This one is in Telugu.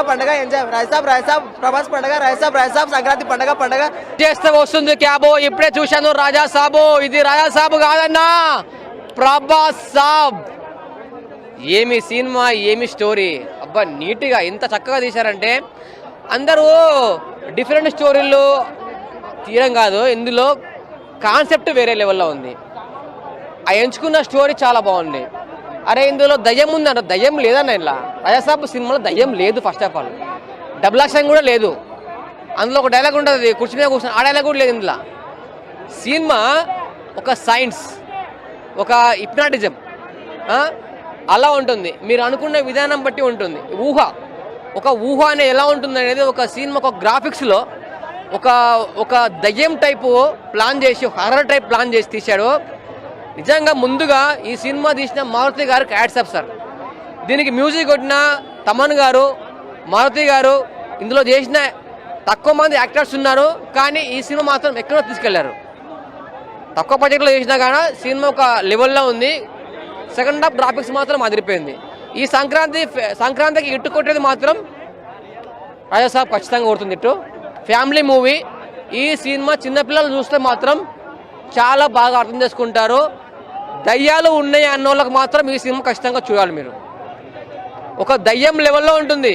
పండగ ఎంజాయ్ రైసాబ్ ప్రభాస్ పండగ రైసాబ్ సంక్రాంతి పండగ చేస్తే వస్తుంది క్యాబో. ఇప్పుడే చూశాను రాజా సాబు. ఇది రాజా సాబు కాదన్నా, ప్రభాస్ సాబ్. ఏమి సినిమా, ఏమి స్టోరీ, అబ్బా నీట్గా ఎంత చక్కగా తీశారంటే అందరూ డిఫరెంట్ స్టోరీలు తీయడం కాదు, ఇందులో కాన్సెప్ట్ వేరే లెవెల్లో ఉంది. ఆ ఎంచుకున్న స్టోరీ చాలా బాగుంది. అరే ఇందులో దయ్యం ఉందంట, దయ్యం లేదన్న. ఇలా రాజాసాబ్ సినిమాలో దయ్యం లేదు. First of all double action కూడా లేదు. అందులో ఒక డైలాగ్ ఉంటుంది, కూర్చుని ఆ డైలాగ్ కూడా లేదు ఇందులో. సినిమా ఒక సైన్స్, ఒక హిప్నాటిజం అలా ఉంటుంది. మీరు అనుకున్న విధానం బట్టి ఉంటుంది. ఊహ అనేది ఎలా ఉంటుంది అనేది ఒక సినిమా ఒక గ్రాఫిక్స్లో ఒక దయ్యం టైపు ప్లాన్ చేసి, హారర్ టైప్ ప్లాన్ చేసి తీశాడు. నిజంగా ముందుగా ఈ సినిమా తీసిన మారుతి గారికి హ్యాట్స్ ఆఫ్ సార్. దీనికి మ్యూజిక్ కొట్టిన తమన్ గారు, మారుతి గారు, ఇందులో చేసిన తక్కువ మంది యాక్టర్స్ ఉన్నారు, కానీ ఈ సినిమా మాత్రం ఎక్కడో తీసుకెళ్లారు. తక్కువ బడ్జెట్లో చేసినా కానీ సినిమా ఒక లెవెల్లో ఉంది. సెకండ్ హాఫ్ గ్రాఫిక్స్ మాత్రం అదిరిపోయింది. ఈ సంక్రాంతికి ఇట్టు కొట్టేది మాత్రం రాజాసాబ్ ఖచ్చితంగా కొడుతుంది. ఇట్టు ఫ్యామిలీ మూవీ. ఈ సినిమా చిన్నపిల్లలు చూస్తే మాత్రం చాలా బాగా అర్థం చేసుకుంటారు. దయ్యాలు ఉన్నాయి అన్నోళ్ళకి మాత్రం ఈ సినిమా ఖచ్చితంగా చూడాలి. మీరు ఒక దయ్యం లెవెల్లో ఉంటుంది.